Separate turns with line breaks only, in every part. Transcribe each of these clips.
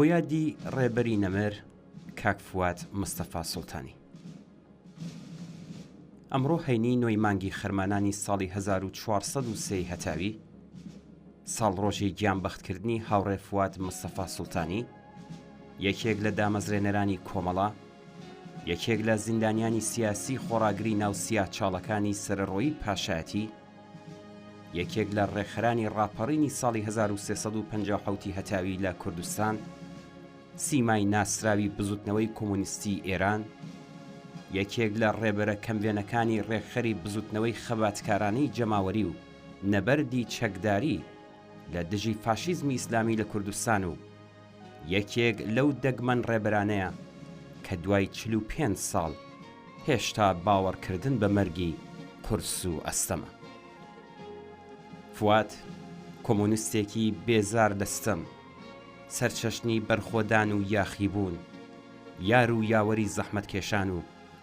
بۆ یادی ڕێبەری نەمر کاک فواد مستەفا سوڵتانی. ئەمڕۆ هەینی نۆی مانگی خەرمانانی ساڵی 1403 هەتاوی، ساڵڕۆژی گیانبەختکردنی هاوڕێ فواد مستەفا سوڵتانی، یەکێک لە دامەزرێنەرانی کۆمەڵە، یەکێک لە زیندانیانی سیاسی خۆڕاگری ناو سیاچاڵەکانی سەرەڕۆیی پاشایەتی، یەکێک لە ڕێکخەرانی ڕاپەڕینی ساڵی 1357 هەتاوی لە کوردستان، سیمای ناسراوی بزوتنەوەی کۆمونیستی ئێران، یەکێک لە ڕێبەرە کەموێنەکانی ڕێکخەری بزوتنەوەی خەباتکارانەی جەماوەری و نەبەردی چەکداری لە دژی فاشیزمی ئیسلامی لە کوردستان و یەکێک لەو دەگمەن ڕێبەرانەیە کە دوای 45 ساڵ هێشتا باوەڕکردن بە مەرگی قورس و ئەستەمە. فواد کۆمونیستێکی بێزار دەستەم، سەرچەشنی بەرخۆدان و یاخیبوون، یار و یاوەری زەحمەتکێشان و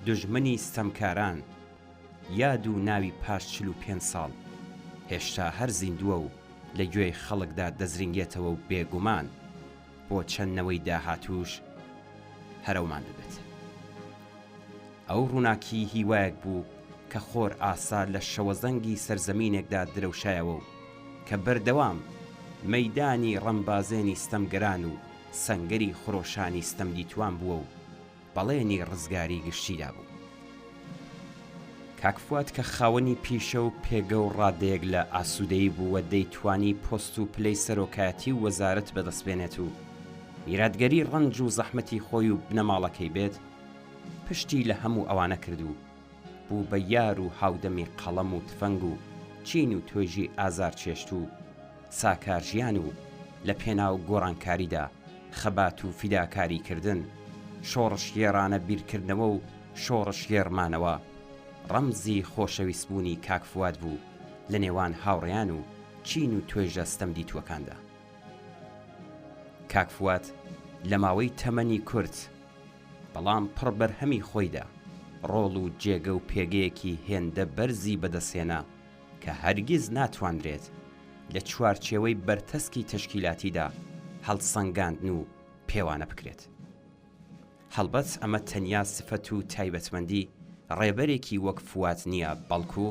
دژمنی ستەمکاران، یاد و ناوی پاش 45 ساڵ هێشتا هەر زیندووە و لە گوێی خەڵکدا دەزرینگێتەوە و بێگومان بۆ چەندنەوەی داهاتوش هەرەومان ببێت. ئەو ڕووناکی هیوایەک بوو کە خۆر ئاسا لە شەوەزەنگی سەرزەمینێکدا درەوشایەوە و کە بەردەوام مەیدانی ڕەمبازێنی ستەمگەران و سەنگەری خڕۆشانی ستەمدیتوان بووە و بەڵێنی ڕزگاری گشتیدا بوو. کاک فواد کە خاوەنی پیشە و پێگە و ڕادەیەک لە ئاسوودەیی بووە دەیتوانی پۆست و پلەی سەرۆکایەتی و وەزارەت بەدەستبێنێت و میراتگەری ڕەنج و زەحمەتی خۆی و بنەماڵەکەی بێت، پشتی لە هەموو ئەوانە کرد و بوو بە یار و هاودەمی قەڵەم و تفەنگ و چین و توێژی ئازار چێشت و ساکارژیان و لە پێناو گۆڕانکاریدا خەبات و فیداکاری کردن، شۆڕش گێڕانە بیرکردنەوە و شۆڕش گێڕمانەوە ڕەمزی خۆشەویستبوونی کاک فواد بوو لە نێوان هاوڕێیان و چین و توێژە ستەمدیتوەکاندا. کاک فواد لە ماوەی تەمەنی کورت بەڵام پڕ بەرهەمی خۆیدا ڕۆڵ و جێگە و پێگەیەکی هێندە بەرزی بەدەستێنا کە هەرگیز ناتوانرێت لە چوارچێوەی بەرتەسکی تەشکیلاتیدا هەڵسەنگاندن و پێوانە بکرێت. هەڵبەت ئەمە تەنیا سفەت و تایبەتمەندی ڕێبەرێکی وەک فواد نییە، بەڵکو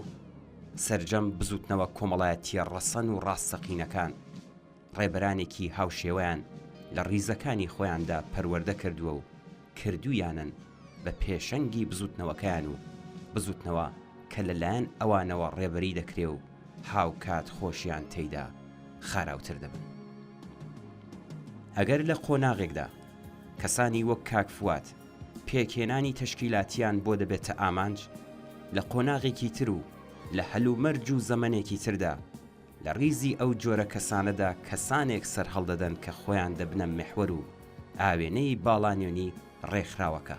سەرجەم بزوتنەوە کۆمەڵایەتیە ڕەسەن و ڕاستەقینەکان ڕێبەرانێکی هاوشێوەیان لە ڕیزەکانی خۆیاندا پەروەردە کردووە و کردویانن بە پێشەنگی بزوتنەوەکەیان و بزوتنەوە کە لەلایەن ئەوانەوە ڕێبەری دەکرێ و هاوکات خۆشیان تێیدا خاراوتر دەبن. ئەگەر لە قۆناغێکدا کەسانی وەک کاک فواد پێکێنانی تەشکیلاتیان بۆ دەبێتە ئامانج، لە قۆناغێکی تر و لە هەلومەرج و زەمنێکی تردا لە ڕیزی ئەو جۆرە کەسانەدا کەسانێک سەر هەڵدەدەن کە خۆیان دەبنە محور و ئاوێنەی باڵانیۆنی ڕێکخراوەکە.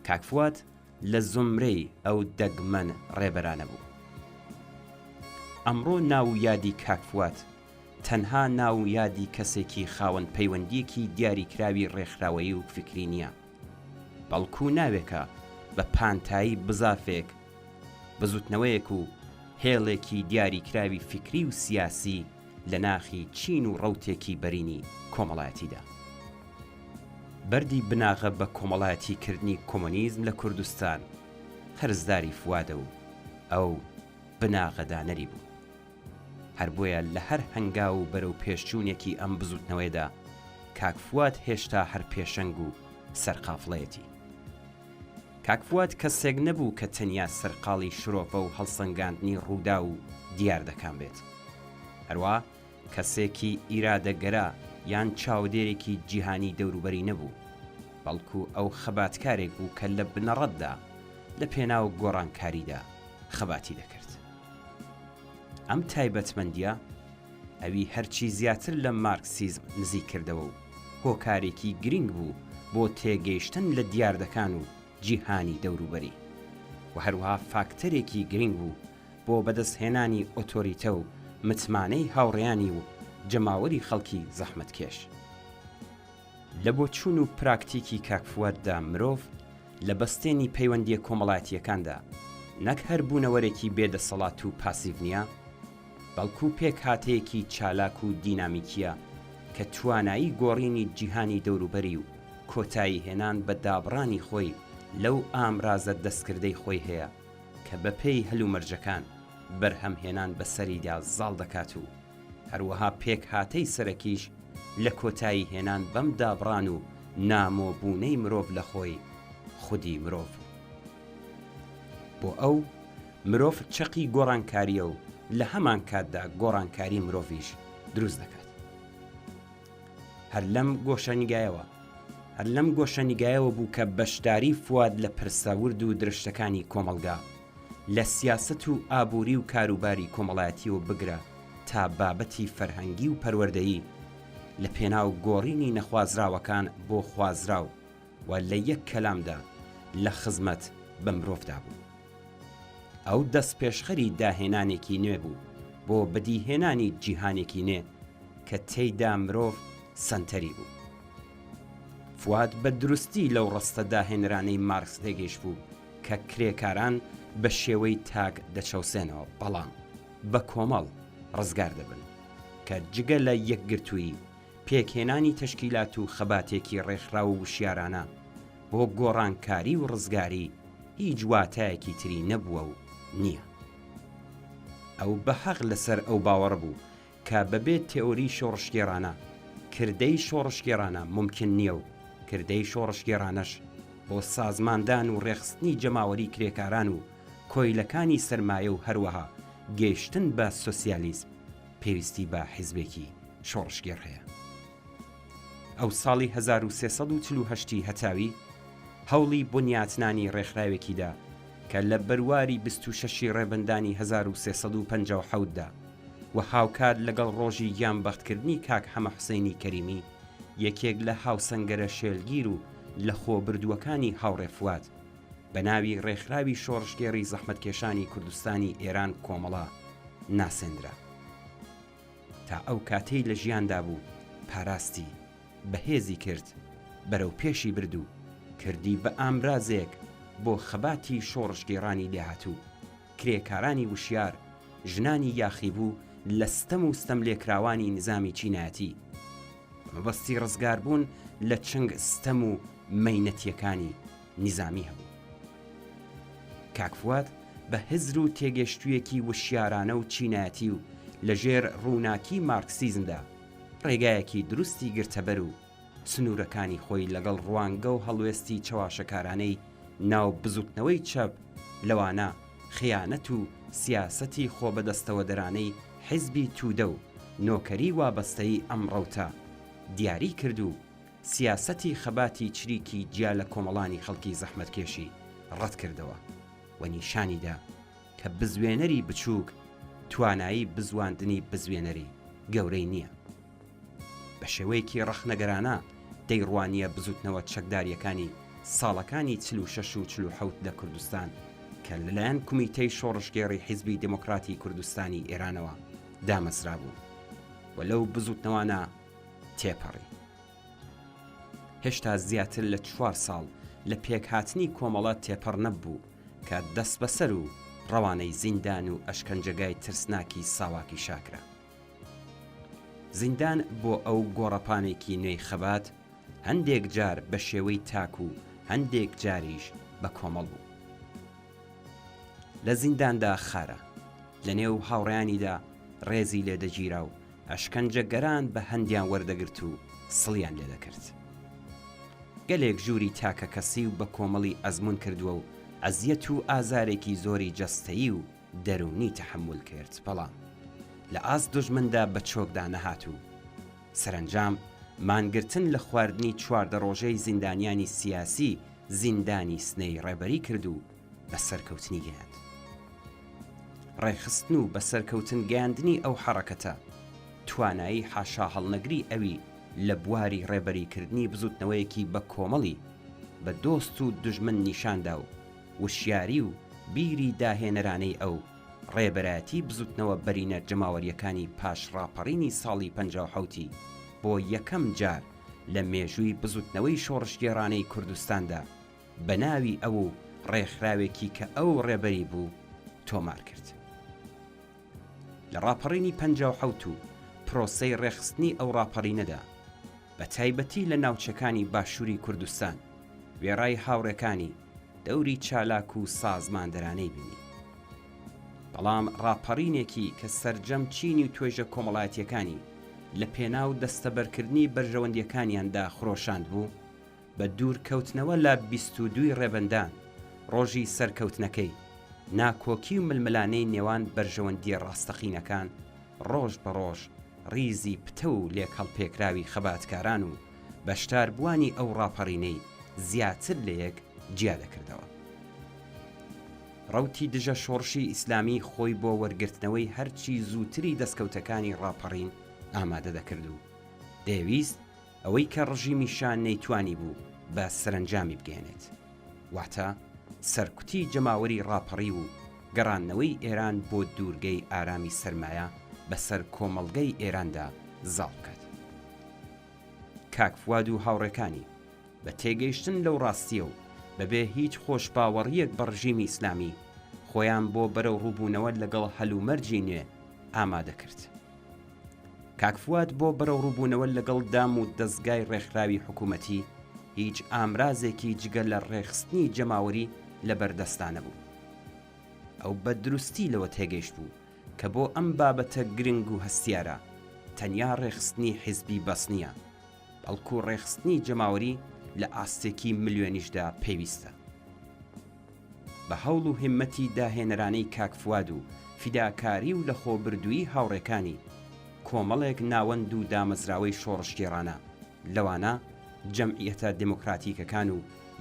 کاک فواد لە زمرەی ئەو دەگمەن ڕێبەرانە بوو. ئەمڕۆ ناو یادی کاک فواد تەنها ناو یادی کەسێکی خاوەن پەیوەندیەکی دیاریکراوی ڕێکخراوەیی و فکری نییە، بەڵکو ناوێکە بە پانتایی بزافێک بزوتنەوەیەک و هێڵێکی دیاریکراوی فکری و سیاسی لە ناخی چین و ڕەوتێکی بەرینی کۆمەڵایەتیدا. بەردی بناغە بە کۆمەڵایەتیکردنی کۆمۆنیزم لە کوردستان هەرزداری فوادە و ئەو بناغەدانەری بوو. هەر بۆیە لە هەر هەنگا و بەرەو پێشچوونێکی ئەم بزوتنەوەیدا کاک فواد هێشتا هەر پێشەنگ و سەرقافڵەیەتی. کاک فواد کەسێک نەبوو کە تەنیا سەرقاڵی شرۆپە و هەڵسەنگاندنی ڕوودا و دیار دەکان بێت. هەروە کەسێکی ئیرادەگەرا یان چاودێرێکی جیهانی دەوروبەری نەبوو، بەڵکو ئەو خەباتکارێک بوو کە لە بنەڕەتدا لە پێناو گۆڕانکاریدا خەباتی دەکرد. ئەم تایبەتمەندیە ئەوی هەرچی زیاتر لە مارکسیزم نزیک کردەوە و هۆکارێکی گرنگ بوو بۆ تێگەیشتن لە دیاردەکان و جیهانی دەوروبەری و هەروەها فاکتەرێکی گرنگ بوو بۆ بەدەستهێنانی ئۆتۆریتە و متمانەی هاوڕێیانی و جەماوەری خەڵکی زەحمەتکێش. لە بۆچوون و پراکتیکی کاک فواددا مرۆڤ لە بەستێنی پەیوەندیە کۆمەڵایەتیەکاندا نەک هەر بوونەوەرێکی بێدەسەڵات و پاسیڤ نییە، بەڵکو پێک هاتەیەکی چالاک و دینامیکیە کە توانایی گۆڕینی جیهانی دەوروبەری و کۆتایی هێنان بە دابڕانی خۆی لەو ئامرازە دەستکردەی خۆی هەیە کە بەپێی هەلومەرجەکان بەرهەمهێنان بەسەریدا زاڵ دەکات و هەروەها پێک هاتەی سەرەکیش لە کۆتایی هێنان بەم دابڕان و نامۆبوونەی مرۆڤ لە خۆی خودی مرۆڤ. بۆ ئەو مرۆڤ چەقی گۆڕانکاریە و لە هەمان کاتدا گۆڕانکاری مرۆڤیش دروست دەکات. هەر لەم گۆشەنیگایەوە بوو کە بەشداری فواد لە پرسەورد و درشتەکانی کۆمەڵگا لە سیاست و ئابووری و کاروباری کۆمەڵایەتیەوە بگرە تا بابەتی فەرهەنگی و پەروەردەیی لە پێناو گۆڕینی نەخوازراوەکان بۆ خوازراو و لە یەک کەلامدا لە خزمەت بە مرۆڤدا بوو. ئەو دەست پێشخەری داهێنانێکی نوێ بوو بۆ بەدیهێنانی جیهانێکی نوێ کە تێیدا مرۆڤ سەنتەری بوو. فواد بە دروستی لەو ڕستە داهێنرانەی مارکس تێگەیشت بوو کە کرێکاران بە شێوەی تاک دەچەوسێنەوە بەڵام بە کۆمەڵ ڕزگار دەبن کە جگە لە یەکگرتووی پێکهێنانی تەشکیلات و خەباتێکی ڕێکخراو و وشیارانە بۆ گۆڕانکاری و ڕزگاری هیچ واتایەکی تری نەبووە و نییە. ئەو بە حەق لەسەر ئەو باوەڕ بوو کە بەبێت تێۆری شۆڕشگێڕانە کردەی شۆڕشگێڕانە ممکن نییە و کردەی شۆڕشگێڕانەش بۆ سازماندان و ڕێخستنی جەماوەری کرێکاران و کۆیلەکانی سەرمایە و هەروەها گەیشتن بە سۆسیالیزم پێویستی بە حیزبێکی شۆڕشگێڕ هەیە. ئەو ساڵی 1348 هەتاوی هەوڵی بنیاتنانی ڕێکخراوێکیدا کە لە بەرواری 26 ڕێبندانی 1350دا و هاوکات لەگەڵ ڕۆژی یانبەختکردنی کاک حەمە حوسێنی کەریمی یەکێک لە هاوسەنگەرە شێلگیر و لە خۆبردووەکانی هاوڕێ فواد بە ناوی ڕێکخراوی شۆڕشگێڕی زەحمەتکێشانی کوردستانی ئێران کۆمەڵە ناسێنرا. تا ئەو کاتەی لە ژیاندا بوو پاراستی بەهێزی کرد بەرەو پێشی بردو کردی بە ئامرازێک بۆ خەباتی شۆڕشگێڕانی لێهاتوو کرێکارانی وشیار ژنانی یاخیبوو لە ستەم و ستەم لێکراوانی نظامی چینایەتی مەبەستی ڕزگاربوون لە چنگ ستەم و مەینەتیەکانی نظامی هەبوو. کاک فواد بە هزر و تێگەشتوویەکی وشیارانە و چینایەتی و لەژێر ڕووناکی مارکسیزمدا ڕێگایەکی دروستی گرتەبەر و سنوورەکانی خۆی لەگەڵ ڕوانگە و هەڵوێستی چەواشەکارانەی ناو بزوتنەوەی چەپ لەوانە خیانەت و سیاسەتی خۆبەدەستەوە دەرانەی حیزبی توودە و نۆکەری وابەستەی ئەمڕەوتە دیاری کرد و سیاسەتی خەباتی چریکی جیا لە کۆمەڵانی خەڵکی زەحمەتکێشی ڕەت کردەوە و نیشانیدا کە بزوێنەری بچووک توانایی بزواندنی بزوێنەری گەورەی نییە. بە شێوەیەکی ڕەخنەگەرانە دەیڕوانیە بزوتنەوە چەکداریەکانی ساڵەکانی 46 و 47 لە کوردستان کە لەلایەن کمیتەی شۆڕشگێڕی حیزبی دموکراتی کوردستانی ئێرانەوە دامەزرا بوو و لەو بزوتنەوانە تێپەڕی. هێشتا زیاتر لە 4 ساڵ لە پێکهاتنی کۆمەڵە تێپەڕ نەبوو کە دەست بەسەر و ڕەوانەی زیندان و ئەشکەنجەگای ترسناکی ساواکی شاکرا. زیندان بۆ ئەو گۆڕەپانێکی نوێی خەبات هەندێک جار بە شێوەی تاک و هەندێک جاریش بە کۆمەڵ بوو. لە زینداندا خارە لە نێو هاوڕێیانیدا ڕێزی لێدەگیرا و ئەشکەنجەگەران بە هەندیان وەردەگرت و سڵیان لێدەکرد. گەلێک ژووری تاکە کەسی و بە کۆمەڵی ئەزمون کردووە و ئەزیەت و ئازارێکی زۆری جەستەیی و دەرونی تەحمل کرد بەڵام لە ئاست دوژمندا بە چۆکدا نەهاتوو. سەرنجام مانگرتن لە خواردنی 14 ڕۆژەی زیندانیانی سیاسی زیندانی سنەی ڕێبەری کرد و بە سەرکەوتنی گەیاند. ڕێخستن و بە سەرکەوتن گەیاندنی ئەو حەڕەکەتە توانایی حاشا هەڵنەگری ئەوی لە بواری ڕێبەریکردنی بزوتنەوەیەکی بە کۆمەڵی بە دۆست و دژمن نیشاندا و وشیاری و بیری داهێنەرانەی ئەو ڕێبەرایەتی بزوتنەوە بەرینە جەماوەریەکانی پاش ڕاپەڕینی ساڵی 57 بۆ یەکەم جار لە مێژووی بزوتنەوەی شۆڕشگێڕانەی کوردستاندا بە ناوی ئەو ڕێکخراوێکی کە ئەو ڕێبەری بوو تۆمار کرد. لە ڕاپەڕینی 57 و پرۆسەی ڕێخستنی ئەو ڕاپەڕینەدا، بە تایبەتی لە ناوچەکانی باشووری کوردستان وێڕای هاوڕێکانی دەوری چالاک و سازماندەرانەی بینی. بەڵام ڕاپەڕینێکی کە سەرجەم چینی و توێژە کۆمەڵایەتیەکانی لە پێناو دەستەبەرکردنی بەرژەوەندیەکانیاندا خڕۆشاند بوو، بە دوورکەوتنەوە لە 22 ڕێبەندان ڕۆژی سەرکەوتنەکەی ناکۆکی و ململانەی نێوان بەرژەوەندیە ڕاستەقینەکان ڕۆژ بە ڕۆژ ڕیزی پتە و لێک هەڵپێکراوی خەباتکاران و بەشداربووانی ئەو ڕاپەڕینەی زیاتر لە یەک جیا دەکردەوە. ڕەوتی دژە شۆڕشی ئیسلامی خۆی بۆ وەرگرتنەوەی هەرچی زووتری دەستکەوتەکانی ڕاپەڕین ئامادە دەکرد و دەیویست ئەوەی کە ڕژیمی شان نەیتوانی بوو بە سەرنجامی بگێنێت، واتە سەرکوتی جەماوەری ڕاپەڕی و گەڕانەوەی ئێران بۆ دوورگەی ئارامی سەرمایە بەسەر کۆمەڵگەی ئێراندا زاڵ بکات. کاک فواد و هاوڕێکانی بە تێگەیشتن لەو ڕاستیە و بەبێ هیچ خۆشباوەڕیەک بە ڕژیمی ئیسلامی خۆیان بۆ بەرەو ڕووبوونەوە لەگەڵ هەلومەرجی نوێ ئامادە کرد. کاک فواد بۆ بەرەو ڕووبوونەوە لەگەڵ دام و دەستگای ڕێکخراوی حکوومەتی هیچ ئامرازێکی جگە لە ڕێخستنی جەماوەری لە بەردەستانە بوو. ئەو بە دروستی لەوە تێگەیشت بوو کە بۆ ئەم بابەتە گرنگ و هەستیارە تەنیا ڕێخستنی حیزبی بەس نییە، بەڵکو ڕێخستنی جەماوەری لە ئاستێکی ملیۆنیشدا پێویستە. بە هەوڵ و هیممەتی داهێنەرانەی کاک فواد و فیداکاری و لە خۆبردووی هاوڕێکانی کۆمەڵێک ناوەند و دامەزراوەی شۆڕشگێڕانە لەوانە جەمعیەتە دموکراتیکەکان و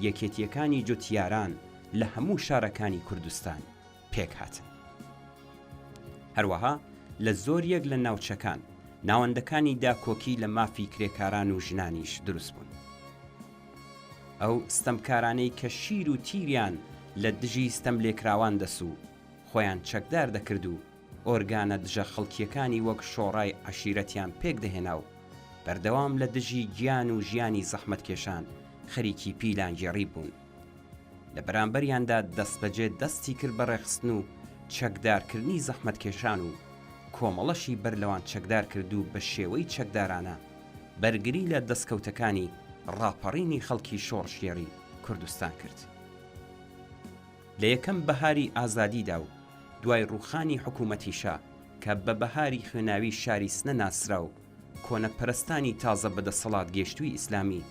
یەکێتیەکانی جوتیاران لە هەموو شارەکانی کوردستان پێک هاتن. هەروەها لە زۆر یەک لە ناوچەکان ناوەندەکانی داکۆکی لە مافی کرێکاران و ژنانیش دروست بوون. ئەو ستەمکارانەی کە شیر و تیریان لە دژی ستەم لێکراوان دەسوو خۆیان چەکدار دەکرد و ئۆرگانە دژە خەڵکیەکانی وەک شۆڕای عەشیرەتیان پێک دەهێنا و بەردەوام لە دژی گیان و ژیانی زەحمەتکێشان خەریکی پیلانگێڕی بوون. لە بەرامبەریاندا دەستبەجێ دەستی کرد بە ڕێخستن و چەکدارکردنی زەحمەتکێشان و کۆمەڵەشی بەر لەوان چەکدار کرد و بە شێوەی چەکدارانە بەرگری لە دەستکەوتەکانی ڕاپەڕینی خەڵکی شۆڕشێری کوردستان کرد. لە یەکەم بەهاری ئازادیدا و دوای ڕووخانی حکوومەتیشا کە بە بەهاری خوێناوی شاری سنە ناسرا و کۆنەپەرستانی تازە بەدەسەڵات گەیشتووی ئیسلامی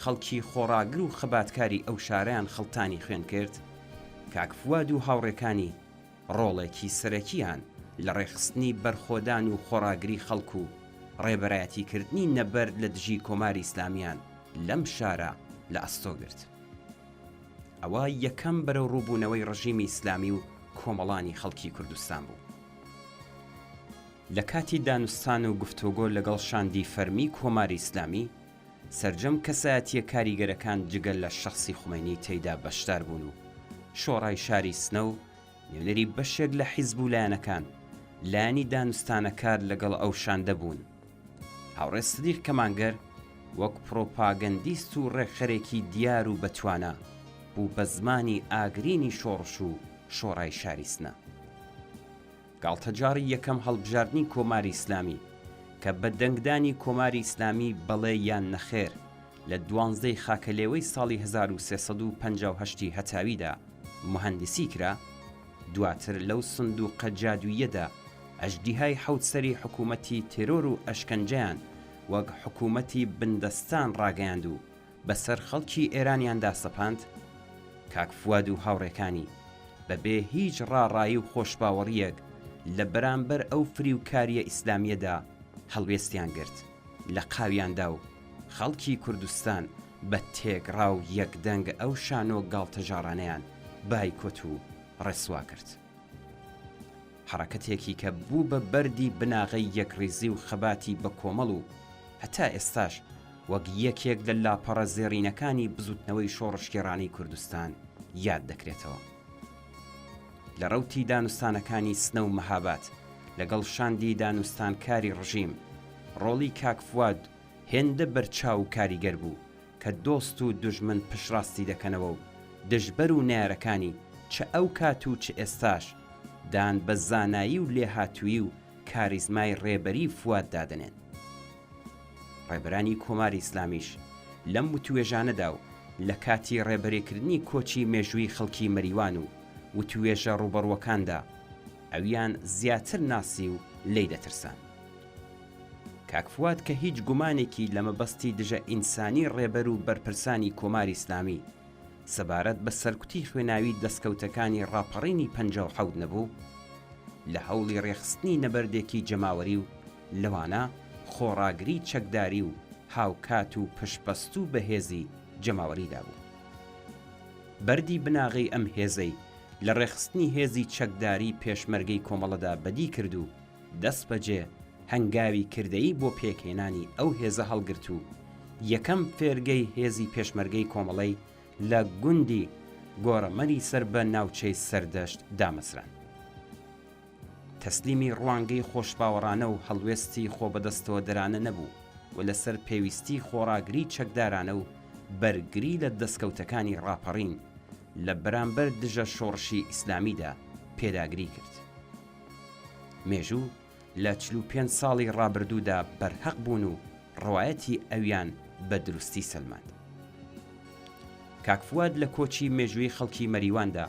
خەڵکی خۆڕاگر و خەباتکاری ئەو شارەیان خەڵتانی خوێن کرد، کاک فواد و هاوڕێکانی ڕۆڵێکی سەرەکیان لە ڕێخستنی بەرخۆدان و خۆڕاگری خەڵک و ڕێبەرایەتیکردنی نەبەرد لە دژی کۆماری ئیسلامیان لەم شارە لە ئەستۆ گرت. ئەوە یەکەم بەرەو ڕووبوونەوەی ڕژیمی ئیسلامی و کۆمەڵانی خەڵکی کوردستان بوو. لە کاتی دانوستان و گفتوگۆ لەگەڵ شاندی فەرمی کۆماری ئیسلامی سەرجەم کەسایەتیە کاریگەرەکان جگەل لە شەخسی خومینی تێیدا بەشدار بوون و شۆڕای شاری سنە و نوێنەری بەشێک لە حیزب و لایەنەکان لایەنی دانوستانەکار لەگەڵ ئەو شاندە بوون. هاوڕێ سدیق کەمانگەر وەک پرۆپاگەندیست و ڕێکخەرێکی دیار و بەتوانە بوو بە زمانی ئاگرینی شۆڕش و شۆڕای شاری سنە. گاڵتەجاری یەکەم هەڵبژاردننی کۆماری ئیسلامی کە بە دەنگدانی کۆماری ئیسلامی بەڵێ یان نەخێر لە 12 خاکەلێوەی ساڵی 1358 هەتاویدا مهەندسی کرا، دواتر لەو سندوقە جادوویەدا ئەژدیهای حەوتسەری حکوومەتی تێرۆر و ئەشکەنجەیان وەک حکوومەتی بندەستان ڕاگەیاند و بەسەر خەڵکی ئێرانیاندا سەپاند. کاک فواد و هاوڕێکانی بەبێ هیچ ڕاڕایی و خۆشباوەڕیەک لە بەرامبەر ئەو فریوکاریە ئیسلامیەدا هەڵوێستیان گرت لە قاویاندا و خەڵکی کوردستان بە تێگڕا و یەکدەنگ ئەو شانۆ گاڵتەجارانەیان بایکۆت و ڕێسوا کرد. حرەکەتێکی کە بوو بە بەردی بناغەی یەکڕێزی و خەباتی بە کۆمەڵ و هەتا ئێستاش وەک یەکێک لە لاپەڕە زێڕینەکانی بزوتنەوەی شۆڕشگێڕانی کوردستان یاد دەکرێتەوە. لە ڕەوتی دانوستانەکانی سنە و مەهاباد لەگەڵ شاندی دانوستانکاری ڕژیم ڕۆڵی کاک فواد هێندە بەرچاو و کاریگەر بوو کە دۆست و دوژمن پشڕاستی دەکەنەوە و دژبەر و نارەکانی چه ئەو کات و چه ئێستاش دان بە زانایی و لێهاتووی و کاریزمای ڕێبەری فواد دادنێن. ڕێبەرانی کۆماری ئیسلامیش لەم وتوێژانەدا و لە کاتی ڕێبەرێکردنی کۆچی مێژووی خەڵکی مەریوان و وتوێژە ڕوبەڕوەکاندا ئەویان زیاتر ناسی و لی دەترسان. کاک فواد کە هیچ گومانێکی لە مەبەستی دژە ئینسانی ڕێبەر و بەرپرسانی کۆماری ئیسلامی سەبارەت بە سەرکوتی خوێناوی دەستکەوتەکانی ڕاپەڕینی 57 نەبوو، لە هەوڵی ڕێخستنی نەبەردێکی جەماوەری و لەوانە خۆڕاگری چەکداری و هاوکات و پشپەست و بەهێزی جەماوەریدا بوو. بەردی بناغی ئەم هێزەی لە ڕێخستنی هێزی چەکداری پێشمەرگەی کۆمەڵەدا بەدی کرد و دەست بەجێ هەنگاوی کردەیی بۆ پێکهێنانی ئەو هێزە هەڵگرت و یەکەم فێرگەی هێزی پێشمەرگەی کۆمەڵەی لە گوندی گۆڕەمەری سەر بە ناوچەی سەردەشت دامەسران. تەسلیمی ڕوانگەی خۆشباوەڕانە و هەڵوێستی خۆبەدەستەوە دەرانە نەبوو و لەسەر پێویستی خۆڕاگری چەکدارانە و بەرگری لە دەستکەوتەکانی ڕاپەڕین لە بەرامبەر دژە شۆڕشی ئیسلامیدا پێداگری کرد. مێژوو لە 45 ساڵی ڕابردوودا بەرهەق بوون و ڕەوایەتی ئەویان بە دروستی سەلماند. کاک فواد لە کۆچی مێژووی خەڵکی مەریواندا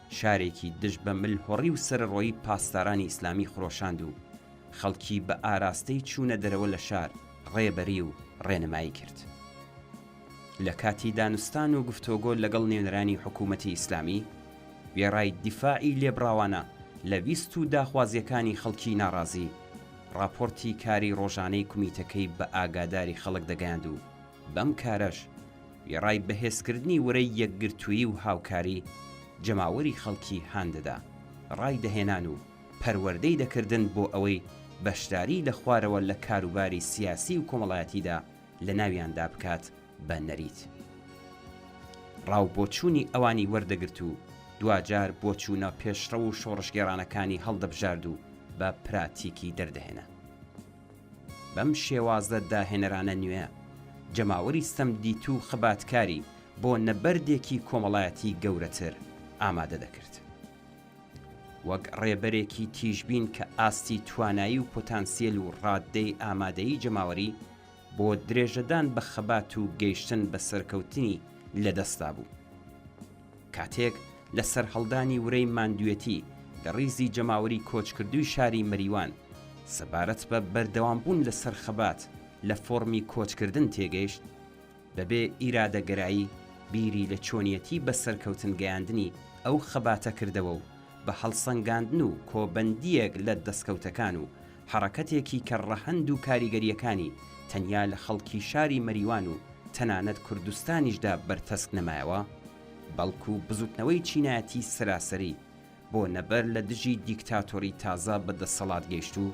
شارێکی دژ بە ملهۆڕی و سەرڕۆیی پاسدارانی ئیسلامی خڕۆشاند و خەڵکی بە ئاراستەی چوونە دەرەوە لە شار ڕێبەری و ڕێنمایی کرد. لە کاتی دانوستان و گفتۆگۆ لەگەڵ نوێنەرانی حکوومەتی ئیسلامی وێڕای دیفاعی لێبڕاوانە لە ویست و داخوازیەکانی خەڵکی ناڕازی راپۆرتی کاری ڕۆژانەی کومیتەکەی بە ئاگاداری خەڵک دەگەیاند و بەم کارەش وێڕای بەهێزکردنی وەرەی یەکگرتووی و هاوکاری جەماوەری خەڵکی هاندەدا ڕای دەهێنان و پەروەردەی دەکردن بۆ ئەوەی بەشداری لە خوارەوە لە کاروباری سیاسی و کۆمەڵایەتیدا لە ناویاندا بکات بە نەریت. ڕاو بۆچوونی ئەوانی وەردەگرت و دوجار بۆچوونە پێشڕە و شۆڕشگێڕانەکانی هەڵدەبژارد و بە پراتیکی دەردەهێنا. بەم شێوازە داهێنەرانە نوێ جەماوەری سەمدیت و خەباتکاری بۆ نەبەردێکی کۆمەڵایەتی گەورەتر ئامادە دەکرد. وەک ڕێبەرێکی تیژبین کە ئاستی توانایی و پۆتانسیێل و ڕاددەی ئامادەیی جەماوەری بۆ درێژەدان بە خەبات و گەیشتن بە سەرکەوتنی لەدەستا بوو. کاتێک لە سەرهەڵدانی ورەی ماندوێتی لە ڕیزی جەماوەری کۆچکردووی شاری مەریوان سەبارەت بە بەردەوامبوون لەسەر خەبات لە فۆرمی کۆچکردن تێگەیشت، بەبێ ئیرادەگەرایی بیری لە چۆنیەتی بە سەرکەوتن گەیاندنی ئەو خەباتە کردەوە و بە هەڵسەنگاندن و کۆبەندیەک لە دەستکەوتەکان و حرەکەتێکی کە ڕەهەند و کاریگەریەکانی تەنیا لە خەڵکی شاری مەریوان و تەنانەت کوردستانیشدا بەرتەسک نەمایەوە، بەڵکو بزوتنەوەی چینایەتی سراسەری بۆ نەبەر لە دژی دیکتاتۆری تازە بەدەسەڵات گەیشت و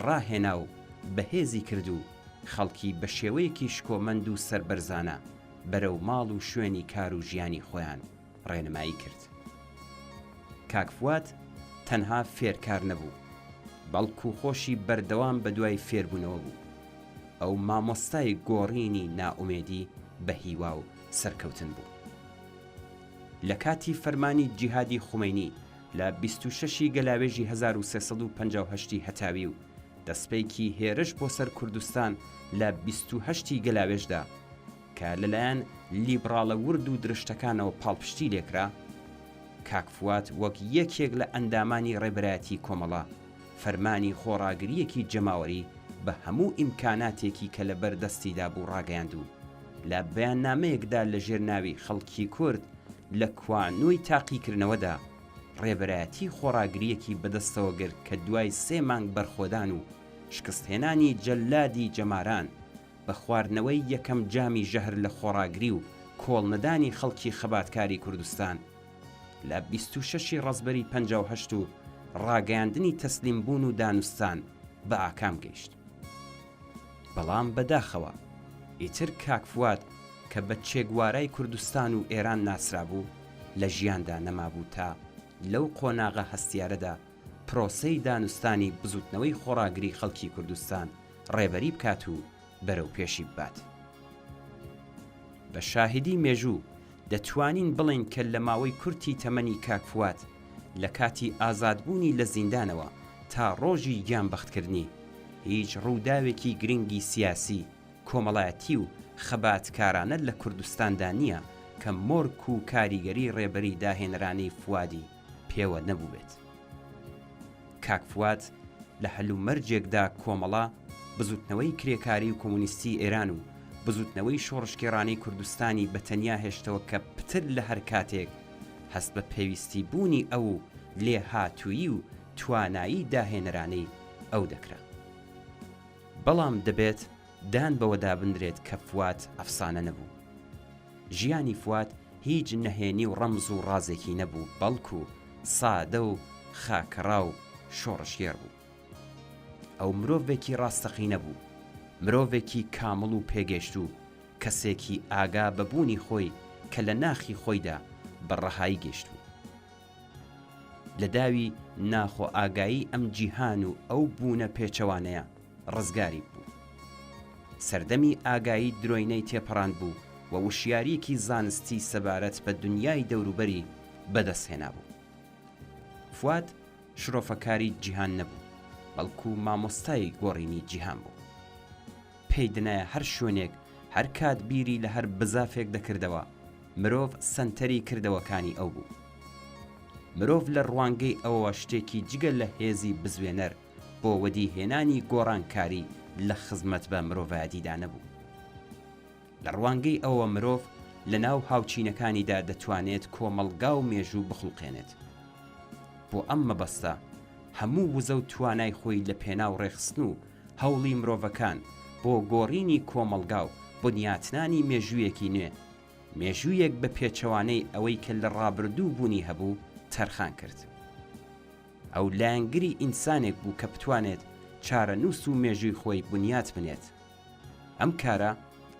ڕاهێنا و بەهێزی کرد و خەڵکی بە شێوەیەکی شکۆمەند و سەربەرزانە بەرەو ماڵ و شوێنی کار و ژیانی خۆیان ڕێنمایی کرد. کاک فواد تەنها فێرکار نەبوو، بەڵکو خۆشی بەردەوام بە دوای فێربوونەوە بوو. ئەو مامۆستای گۆڕینی نائومێدی بە هیوا و سەرکەوتن بوو. لە کاتی فەرمانی جیهادی خومەینی لە 26 گەلاوێژی 1358 هەتاوی و دەستپێکی هێرش بۆ سەر کوردستان لە 28 گەلاوێژدا کە لەلایەن لیبراڵە ورد و درشتەکانەوە پاڵپشتی لێکرا، کاک فواد وەک یەکێک لە ئەندامانی ڕێبەرایەتی کۆمەڵە فەرمانی خۆڕاگریەکی جەماوەری بە هەموو ئیمکاناتێکی کە لە بەردەستیدا بوو ڕاگەیاند و لە بەیاننامەیەکدا لە ژێرناوی خەڵکی کورد لە کوانووی تاقیکردنەوەدا ڕێبەرایەتی خۆڕاگریەکی بەدەستەوە گرت کە دوای 3 مانگ بەرخۆدان و شکستهێنانی جەلادی جەماران بە خواردنەوەی یەکەم جامی ژەهر لە خۆڕاگری و کۆڵنەدانی خەڵکی خەباتکاری کوردستان لە 26 ڕەزبەری 58 و ڕاگەیاندنی تەسلیمبوون و دانوستان بە ئاکام گەیشت. بەڵام بەداخەوە ئیتر کاک فواد کە بە چێگوارای کوردستان و ئێران ناسرا بوو لە ژیاندا نەمابوو تا لەو قۆناغە هەستیارەدا پرۆسەی دانوستانی بزوتنەوەی خۆڕاگری خەڵکی کوردستان ڕێبەری بکات و بەرەو پێشی ببات. بە شاهدی مێژوو دەتوانین بڵین کە لە ماوەی کورتی تەمەنی کاک فواد لە کاتی ئازادبوونی لە زیندانەوە تا ڕۆژی گیانبەختکردنی هیچ ڕووداوێکی گرنگی سیاسی کۆمەڵایەتی و خەباتکارانە لە کوردستاندا نییە کە مۆرک و کاریگەری ڕێبەری داهێنرانەی فوادی پێوە نەبوو بێت. کاک فواد لە هەلومەرجێکدا کۆمەڵا بزوتنەوەی کرێکاری و کۆمونیستی ئێران و بزوتنەوەی شۆڕشکێڕانەی کوردستانی بەتەنیا هێشتەوە کە پتر لە هەر کاتێک هەست بە پێویستی بوونی ئەو لێ هاتوویی و توانایی داهێنەرانەی ئەو دەکرا. بەڵام دەبێت دان بەوەدا بندرێت کە فواد ئەفسانە نەبوو. ژیانی فواد هیچ نەهێنی و ڕەمز و ڕازێکی نەبوو، بەڵکو سادە و خاکەڕا و شۆڕشگێڕ بوو. ئەو مرۆڤێکی ڕاستەقینە بوو، مرۆڤێکی کامڵ و پێگەشت و کەسێکی ئاگا بەبوونی خۆی کە لە ناخی خۆیدا بەڕەهایی گەشت بوو. لە داوی ناخۆ ئاگایی ئەم جیهان و ئەو بوونە پێچەوانەیە ڕزگاری بوو. سەردەمی ئاگایی درۆینەی تێپەڕاند بوو و وشیارێکی زانستی سەبارەت بە دنیای دەوروبەری بەدەستهێنا بوو. فواد شرۆفەکاری جیهان نەبوو، بەڵکو مامۆستای گۆڕینی جیهان بوو. پێی دنایە هەر شوێنێک هەر کات بیری لە هەر بزافێک دەکردەوە مرۆڤ سەنتەری کردەوەکانی ئەو بوو. مرۆڤ لە ڕوانگەی ئەوە شتێکی جگە لە هێزی بزوێنەر بۆ وەدیهێنانی گۆڕانکاری لە خزمەت بە مرۆڤایەتیدا نەبوو. لە ڕوانگەی ئەوە مرۆڤ لە ناو هاوچینەکانیدا دەتوانێت کۆمەڵگا و مێژوو بخڵقێنێت. بۆ ئەم مەبەستە هەموو وزە و توانای خۆی لە پێناو ڕێخستن و هەوڵی مرۆڤەکان بۆ گۆڕینی کۆمەڵگا و بنیاتنانی مێژوویەکی نوێ، مێژوویەک بە پێچەوانەی ئەوەی کە لە ڕابردوو بوونی هەبوو تەرخان کرد. ئەو لایەنگری ئینسانێک بوو کە بتوانێت چارەنووس و مێژووی خۆی بنیات بنێت. ئەم کارە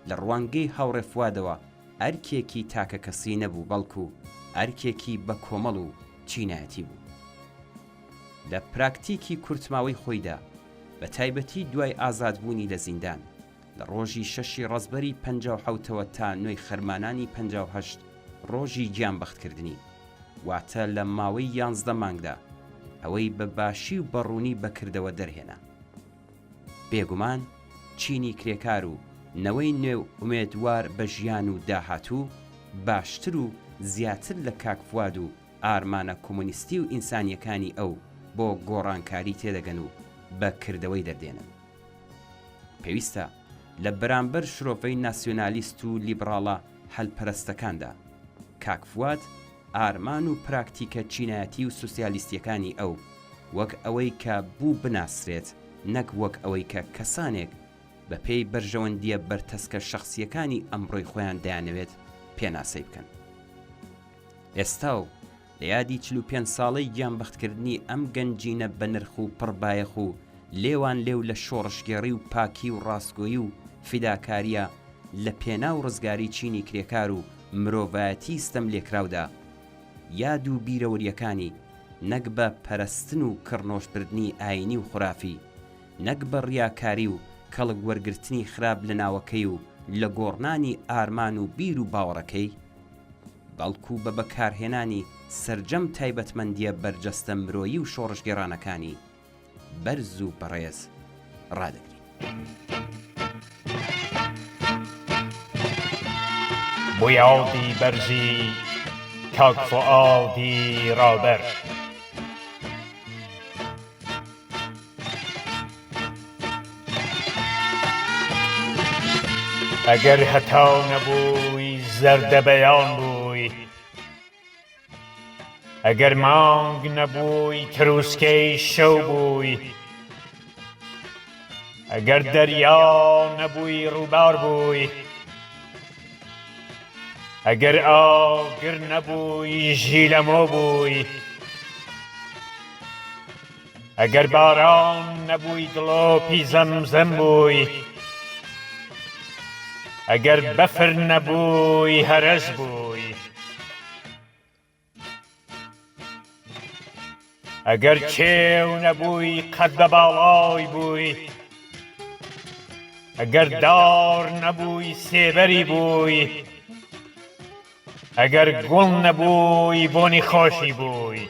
لە ڕوانگەی هاوڕێ فوادەوە ئەرکێکی تاکە کەسی نەبوو، بەڵکو ئەرکێکی بە کۆمەڵ و چینایەتی بوو. لە پراکتیکی کورتماوەی خۆیدا بە تایبەتی دوای ئازادبوونی لە زیندان لە ڕۆژی 6 ڕەزبەری 57ەوە تا 9 خەرمانانی 58 ڕۆژی گیانبەختکردنی، واتە لە ماوەی 11 مانگدا ئەوەی بە باشی و بەڕوونی بەکردەوە دەرهێنا. بێگومان چینی کرێکار و نەوەی نوێ ئومێدوار بە ژیان و داهاتوو باشتر و زیاتر لە کاک فواد و ئارمانە کۆمونیستی و ئینسانیەکانی ئەو بۆ گۆڕانکاری تێدەگەن و بەکردەوەی دەردێنن. پێویستە لە بەرامبەر شرۆفەی ناسیۆنالیست و لیبراڵە هەلپەرستەکاندا کاک فواد ئارمان و پراکتیکە چینایەتی و سوسیالیستیەکانی ئەو وەک ئەوەی کە بوو بناسرێت، نەک وەک ئەوەی کە کەسانێک بە پێی بەرژەوەندیە بەرتەسکە شەخسیەکانی ئەمڕۆی خۆیان دەیانەوێت پێناسەی بکەن. ئێستا و لە یادی 45 ساڵەی گیانبەختکردنی ئەم گەنجینە بە نرخ و پڕبایەخ و لێوان لێو لە شۆڕشگێڕی و پاکی و ڕاستگۆیی و فیداکاریە لە پێناو ڕزگاری چینی کرێکار و مرۆڤایەتی ستەم لێکراودا یاد و بیرەوریەکانی نەک بە پەرستن و کڕنۆشبردنی ئاینی و خوڕافی، نەک بە ڕیاکاری و کەڵک وەرگرتنی خراپ لە ناوەکەی و لە گۆڕنانی ئارمان و بیر و باوەڕەکەی، بەڵکو بە بەکارهێنانی سەرجەم تایبەتمەندیە بەرجەستە مرۆیی و شۆڕشگێڕانەکانی بەرز و بەڕێز ڕادەگرین.
بۆ یادی بەرزی کاک فوادی ڕابەر ئەگەر هەتا نەبووی زەردەبەیان بووی، ئەگەر مانگ نەبووی تروسکەی شەو بووی، ئەگەر دەریا نەبووی ڕووبار بووی، ئەگەر ئاگر نەبووی ژیلەمۆ بووی، ئەگەر باران نەبووی دڵۆپی زەمزەم بووی، ئەگەر بەفر نەبووی هەرەز بووی، ئەگەر کێو نەبووی قەد بە باڵای بووی، ئەگەر دار نەبووی سێبەری بووی، ئەگەر گوڵ نەبووی بۆنی خۆشی بووی،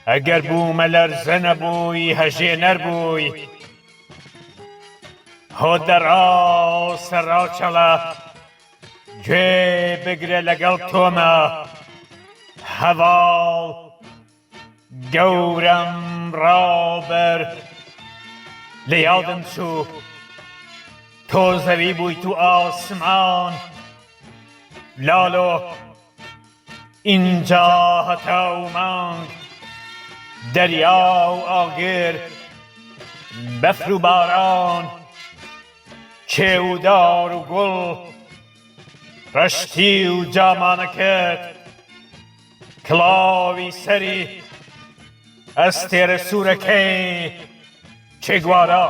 ئەگەر بوومە لەرزە نەبووی هەژێنەر بووی هۆ دەڕاستە ڕاوچەڵە گوێ بگرە لەگەڵ تۆمە هەواڵ گەورەم ڕابەر لە یادم چوو تۆ زەوی بووی تو ئاسمان لالۆ اینجا هەتاومانگ دەریا و ئاگر بەفر و باران کێودار و گوڵ ڕەشتی و جامانەکەت کڵاوی سەری ئەستێرە سوورەکەی چێگوارە